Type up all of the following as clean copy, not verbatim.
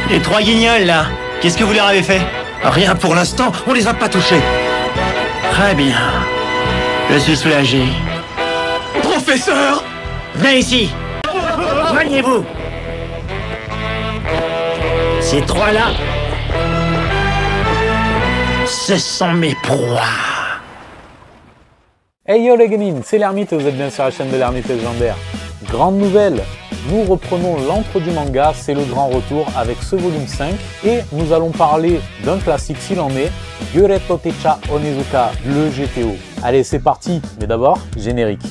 Les 3 guignols, là, qu'est-ce que vous leur avez fait? Rien pour l'instant, on les a pas touchés. Très bien. Je suis soulagé. Professeur! Venez ici. Joignez-vous. Ces 3-là, ce sont mes proies. Hey yo les gamins, c'est l'Ermite et vous êtes bien sur la chaîne de l'Ermite légendaire. Grande nouvelle, nous reprenons l'antre du manga, c'est le grand retour avec ce volume 5 et nous allons parler d'un classique s'il en est, Gyureto Techa Onizuka, le GTO. Allez c'est parti, mais d'abord, générique.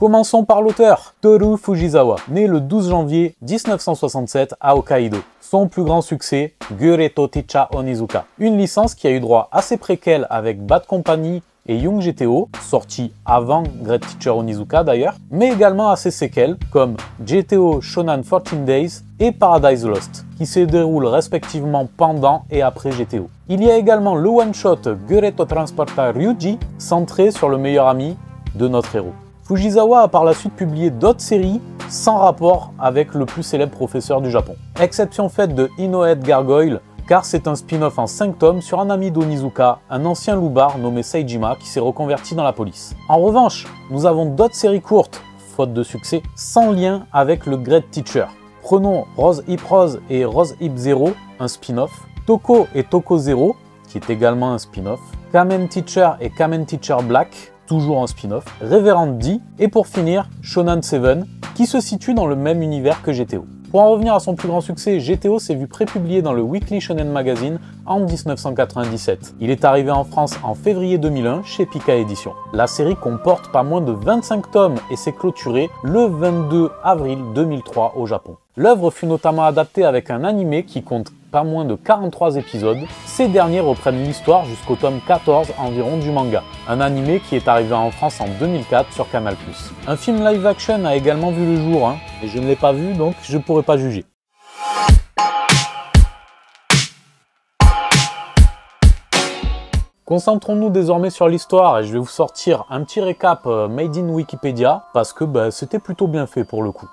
Commençons par l'auteur, Toru Fujisawa, né le 12 janvier 1967 à Hokkaido. Son plus grand succès, Gyureto Techa Onizuka. Une licence qui a eu droit à ses préquels avec Bad Company et Young GTO, sortis avant Great Teacher Onizuka d'ailleurs, mais également à ses séquelles comme GTO Shonan 14 Days et Paradise Lost, qui se déroulent respectivement pendant et après GTO. Il y a également le one-shot Gyureto Transporter Ryuji, centré sur le meilleur ami de notre héros. Fujisawa a par la suite publié d'autres séries sans rapport avec le plus célèbre professeur du Japon. Exception faite de Inohead Gargoyle, car c'est un spin-off en 5 tomes sur un ami d'Onizuka, un ancien loupard nommé Seijima qui s'est reconverti dans la police. En revanche, nous avons d'autres séries courtes, faute de succès, sans lien avec le Great Teacher. Prenons Rose Hip Rose et Rose Hip Zero, un spin-off, Toko et Toko Zero, qui est également un spin-off, Kamen Teacher et Kamen Teacher Black, toujours un spin-off, Reverend D, et pour finir, Shonan 7, qui se situe dans le même univers que GTO. Pour en revenir à son plus grand succès, GTO s'est vu prépublié dans le Weekly Shonen Magazine en 1997. Il est arrivé en France en février 2001 chez Pika Éditions. La série comporte pas moins de 25 tomes et s'est clôturée le 22 avril 2003 au Japon. L'œuvre fut notamment adaptée avec un animé qui compte pas moins de 43 épisodes. Ces derniers reprennent l'histoire jusqu'au tome 14 environ du manga. Un animé qui est arrivé en France en 2004 sur Canal+. Un film live action a également vu le jour, mais je ne l'ai pas vu donc je ne pourrais pas juger. Concentrons-nous désormais sur l'histoire et je vais vous sortir un petit récap made in Wikipédia parce que c'était plutôt bien fait pour le coup.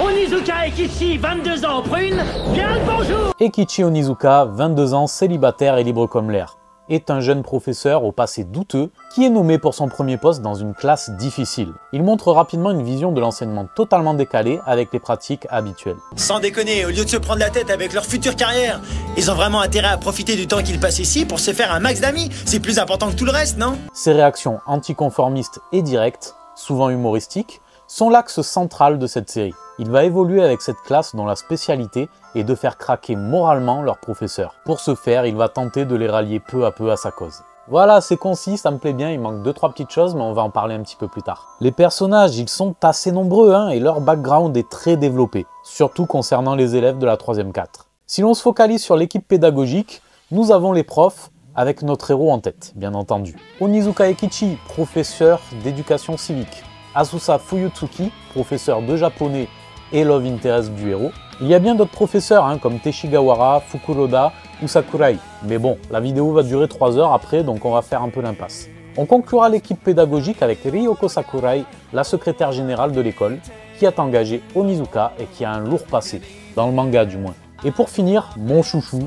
Onizuka Ekichi, 22 ans, prune, bien le bonjour. Ekichi Onizuka, 22 ans, célibataire et libre comme l'air, est un jeune professeur au passé douteux qui est nommé pour son premier poste dans une classe difficile. Il montre rapidement une vision de l'enseignement totalement décalée avec les pratiques habituelles. Sans déconner, au lieu de se prendre la tête avec leur future carrière, ils ont vraiment intérêt à profiter du temps qu'ils passent ici pour se faire un max d'amis. C'est plus important que tout le reste, non? Ses réactions anticonformistes et directes, souvent humoristiques, sont l'axe central de cette série. Il va évoluer avec cette classe dont la spécialité est de faire craquer moralement leurs professeurs. Pour ce faire, il va tenter de les rallier peu à peu à sa cause. Voilà, c'est concis, ça me plaît bien, il manque 2-3 petites choses, mais on va en parler un petit peu plus tard. Les personnages, ils sont assez nombreux, et leur background est très développé, surtout concernant les élèves de la 3e 4. Si l'on se focalise sur l'équipe pédagogique, nous avons les profs, avec notre héros en tête, bien entendu. Onizuka Ekichi, professeur d'éducation civique. Asusa Fuyutsuki, professeur de japonais et love interest du héros. Il y a bien d'autres professeurs comme Teshigawara, Fukuroda ou Sakurai. Mais bon, la vidéo va durer 3 heures après, donc on va faire un peu l'impasse. On conclura l'équipe pédagogique avec Ryoko Sakurai, la secrétaire générale de l'école, qui a engagé Onizuka et qui a un lourd passé, dans le manga du moins. Et pour finir, mon chouchou,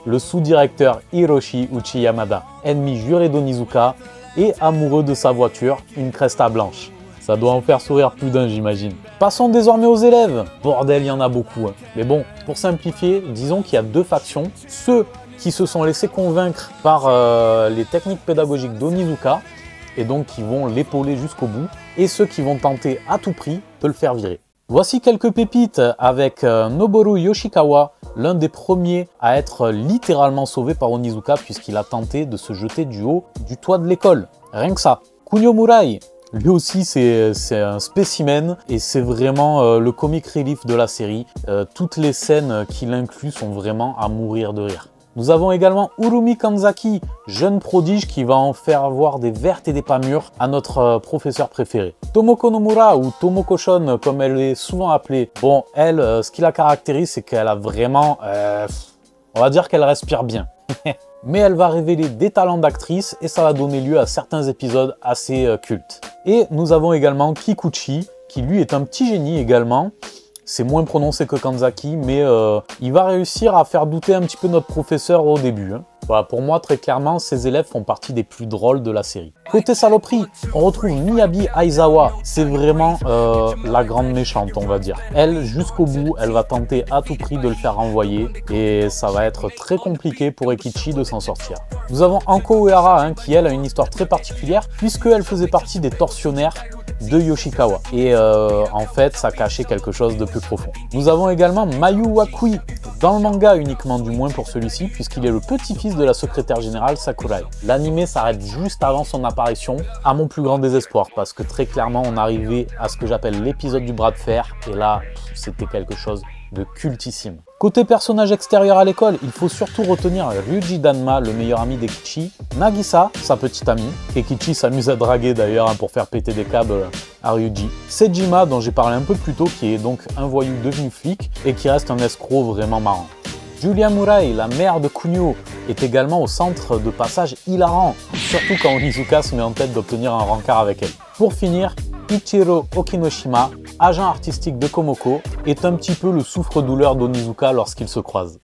le sous-directeur Hiroshi Uchiyamada, ennemi juré d'Onizuka et amoureux de sa voiture, une Cresta blanche. Ça doit en faire sourire plus d'un, j'imagine. Passons désormais aux élèves. Bordel, il y en a beaucoup. Mais bon, pour simplifier, disons qu'il y a 2 factions. Ceux qui se sont laissés convaincre par les techniques pédagogiques d'Onizuka et donc qui vont l'épauler jusqu'au bout, et ceux qui vont tenter à tout prix de le faire virer. Voici quelques pépites avec Noboru Yoshikawa, l'un des premiers à être littéralement sauvé par Onizuka puisqu'il a tenté de se jeter du haut du toit de l'école. Rien que ça. Kunio Murai, Lui aussi, c'est un spécimen et c'est vraiment le comic relief de la série. Toutes les scènes qu'il inclut sont vraiment à mourir de rire. Nous avons également Urumi Kanzaki, jeune prodige qui va en faire voir des vertes et des pas mûres à notre professeur préféré. Tomoko Nomura, ou Tomoko Shon comme elle est souvent appelée, bon, elle, ce qui la caractérise, c'est qu'elle a vraiment... on va dire qu'elle respire bien. Mais elle va révéler des talents d'actrice et ça va donner lieu à certains épisodes assez cultes. Et nous avons également Kikuchi, qui lui est un petit génie également. C'est moins prononcé que Kanzaki, mais il va réussir à faire douter un petit peu notre professeur au début. Hein. Voilà, pour moi, très clairement, ces élèves font partie des plus drôles de la série. Côté saloperie, on retrouve Miyabi Aizawa. C'est vraiment la grande méchante, on va dire. Elle, jusqu'au bout, elle va tenter à tout prix de le faire renvoyer. Et ça va être très compliqué pour Ekichi de s'en sortir. Nous avons Anko Uehara, hein, qui elle a une histoire très particulière, puisqu'elle faisait partie des tortionnaires de Yoshikawa. Et en fait, ça cachait quelque chose de plus profond. Nous avons également Mayu Wakui, dans le manga uniquement du moins pour celui-ci, puisqu'il est le petit-fils de la secrétaire générale Sakurai. L'anime s'arrête juste avant son apparition, à mon plus grand désespoir, parce que très clairement, on arrivait à ce que j'appelle l'épisode du bras de fer, et là, c'était quelque chose de cultissime. Côté personnage extérieur à l'école, il faut surtout retenir Ryuji Danma, le meilleur ami d'Ekichi, Nagisa, sa petite amie, Ekichi s'amuse à draguer d'ailleurs hein, pour faire péter des câbles à Ryuji, Sejima, dont j'ai parlé un peu plus tôt, qui est donc un voyou devenu flic et qui reste un escroc vraiment marrant. Julia Murai, la mère de Kunio, est également au centre de passages hilarants, surtout quand Onizuka se met en tête d'obtenir un rencard avec elle. Pour finir, Ichiro Okinoshima, agent artistique de Komoko, est un petit peu le souffre-douleur d'Onizuka lorsqu'ils se croisent.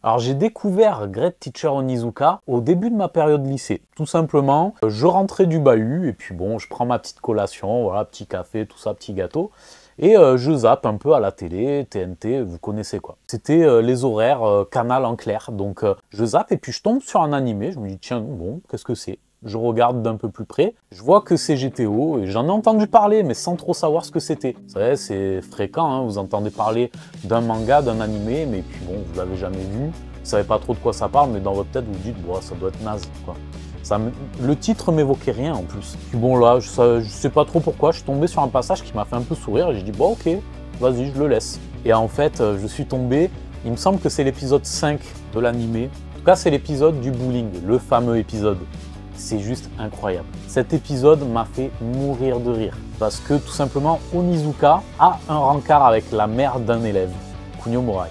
Alors j'ai découvert Great Teacher Onizuka au début de ma période lycée. Tout simplement, je rentrais du bahut et puis bon, je prends ma petite collation, voilà, petit café, tout ça, petit gâteau. Et je zappe un peu à la télé, TNT, vous connaissez quoi. C'était les horaires canal en clair. Donc je zappe et puis je tombe sur un animé. Je me dis tiens, bon, qu'est-ce que c'est? Je regarde d'un peu plus près. Je vois que c'est GTO et j'en ai entendu parler, mais sans trop savoir ce que c'était. Vous savez, c'est fréquent, hein, vous entendez parler d'un manga, d'un animé, mais puis bon, vous l'avez jamais vu. Vous savez pas trop de quoi ça parle, mais dans votre tête, vous vous dites, bon, ça doit être naze, quoi. Le titre m'évoquait rien en plus. Puis bon là, je sais pas trop pourquoi, je suis tombé sur un passage qui m'a fait un peu sourire et j'ai dit bon ok, vas-y je le laisse. Et en fait, je suis tombé, il me semble que c'est l'épisode 5 de l'animé. En tout cas, c'est l'épisode du bowling, le fameux épisode. C'est juste incroyable. Cet épisode m'a fait mourir de rire parce que tout simplement, Onizuka a un rencard avec la mère d'un élève, Kunio Murai.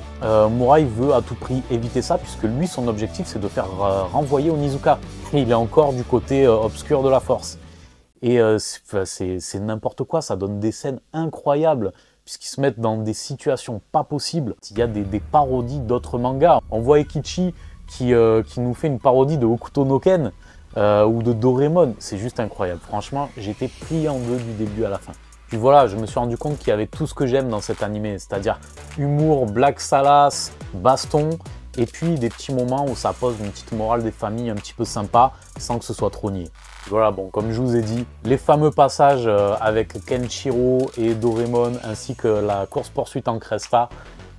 Murai veut à tout prix éviter ça puisque lui, son objectif, c'est de faire renvoyer Onizuka. Et il est encore du côté obscur de la force. Et c'est n'importe quoi, ça donne des scènes incroyables puisqu'ils se mettent dans des situations pas possibles. Il y a des parodies d'autres mangas. On voit Ekichi qui nous fait une parodie de Hokuto no Ken ou de Doraemon. C'est juste incroyable. Franchement, j'étais plié en deux du début à la fin. Puis voilà, je me suis rendu compte qu'il y avait tout ce que j'aime dans cet animé, c'est-à-dire humour, blague salace, baston, et puis des petits moments où ça pose une petite morale des familles un petit peu sympa, sans que ce soit trop niais. Voilà, bon, comme je vous ai dit, les fameux passages avec Kenshiro et Doraemon, ainsi que la course-poursuite en Cresta,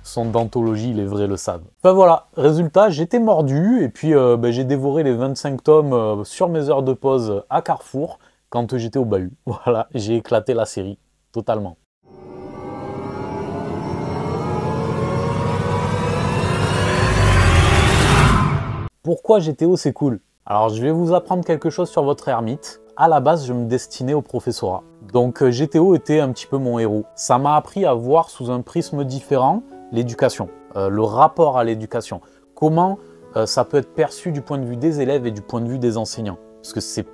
sont d'anthologie, les vrais le savent. Enfin voilà, résultat, j'étais mordu, et puis j'ai dévoré les 25 tomes sur mes heures de pause à Carrefour, quand j'étais au bahut. Voilà, j'ai éclaté la série, totalement. Pourquoi GTO c'est cool? Alors je vais vous apprendre quelque chose sur votre ermite. À la base, je me destinais au professorat. Donc GTO était un petit peu mon héros. Ça m'a appris à voir sous un prisme différent l'éducation, le rapport à l'éducation. Comment ça peut être perçu du point de vue des élèves et du point de vue des enseignants. Parce que c'est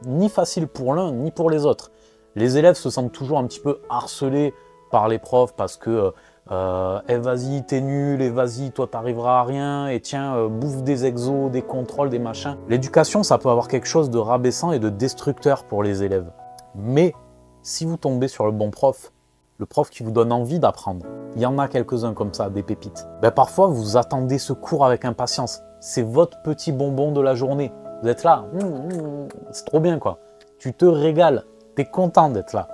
ni facile pour l'un ni pour les autres. Les élèves se sentent toujours un petit peu harcelés par les profs parce que eh vas-y t'es nul, et vas-y toi t'arriveras à rien, et tiens bouffe des exos, des contrôles, des machins. L'éducation ça peut avoir quelque chose de rabaissant et de destructeur pour les élèves. Mais si vous tombez sur le bon prof, le prof qui vous donne envie d'apprendre, il y en a quelques-uns comme ça, des pépites. Ben, parfois vous attendez ce cours avec impatience, c'est votre petit bonbon de la journée. Vous êtes là, c'est trop bien quoi. Tu te régales, tu es content d'être là.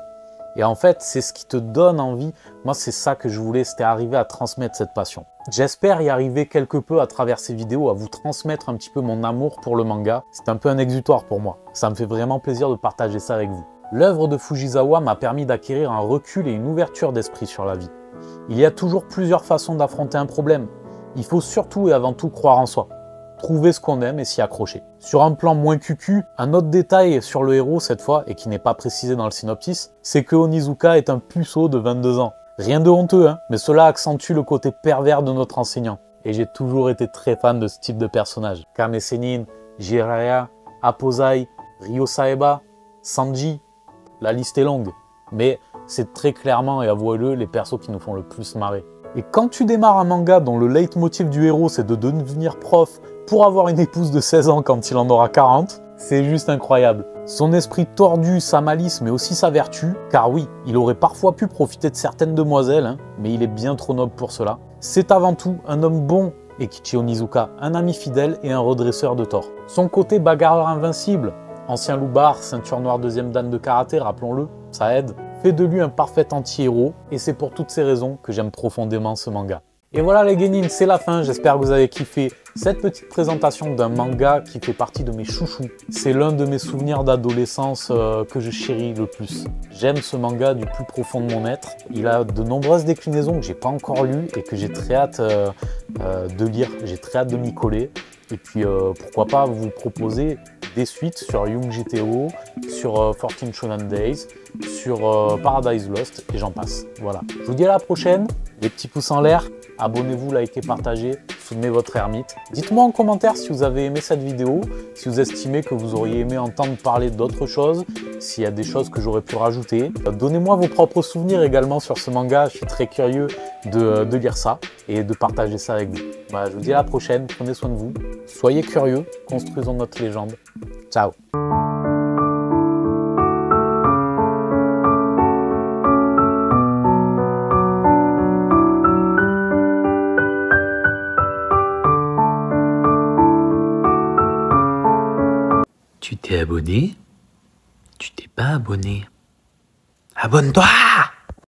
Et en fait, c'est ce qui te donne envie. Moi, c'est ça que je voulais, c'était arriver à transmettre cette passion. J'espère y arriver quelque peu à travers ces vidéos, à vous transmettre un petit peu mon amour pour le manga. C'est un peu un exutoire pour moi. Ça me fait vraiment plaisir de partager ça avec vous. L'œuvre de Fujisawa m'a permis d'acquérir un recul et une ouverture d'esprit sur la vie. Il y a toujours plusieurs façons d'affronter un problème. Il faut surtout et avant tout croire en soi. Trouver ce qu'on aime et s'y accrocher. Sur un plan moins cucu, un autre détail sur le héros cette fois, et qui n'est pas précisé dans le synopsis, c'est que Onizuka est un puceau de 22 ans. Rien de honteux, hein, mais cela accentue le côté pervers de notre enseignant. Et j'ai toujours été très fan de ce type de personnage. Kame Sennin, Jiraiya, Aposai, Ryo Saeba, Sanji, la liste est longue. Mais c'est très clairement, et avouez-le, les persos qui nous font le plus marrer. Et quand tu démarres un manga dont le leitmotiv du héros c'est de devenir prof pour avoir une épouse de 16 ans quand il en aura 40, c'est juste incroyable. Son esprit tordu, sa malice, mais aussi sa vertu, car oui, il aurait parfois pu profiter de certaines demoiselles, hein, mais il est bien trop noble pour cela. C'est avant tout un homme bon, Eikichi Onizuka, un ami fidèle et un redresseur de tort. Son côté bagarreur invincible, ancien loupard, ceinture noire 2e dan de karaté, rappelons-le, ça aide, fait de lui un parfait anti-héros, et c'est pour toutes ces raisons que j'aime profondément ce manga. Et voilà les Genin, c'est la fin, j'espère que vous avez kiffé cette petite présentation d'un manga qui fait partie de mes chouchous. C'est l'un de mes souvenirs d'adolescence que je chéris le plus. J'aime ce manga du plus profond de mon être. Il a de nombreuses déclinaisons que j'ai pas encore lues et que j'ai très hâte de lire, j'ai très hâte de m'y coller. Et puis pourquoi pas vous proposer des suites sur Young GTO, sur 14 Shonen Days, sur Paradise Lost et j'en passe. Voilà. Je vous dis à la prochaine, les petits pouces en l'air, abonnez-vous, likez, partagez, soutenez votre ermite. Dites-moi en commentaire si vous avez aimé cette vidéo, si vous estimez que vous auriez aimé entendre parler d'autres choses, s'il y a des choses que j'aurais pu rajouter. Donnez-moi vos propres souvenirs également sur ce manga, je suis très curieux de lire ça et de partager ça avec vous. Voilà, je vous dis à la prochaine, prenez soin de vous, soyez curieux, construisons notre légende. Ciao. Tu t'es abonné? Tu t'es pas abonné? Abonne-toi!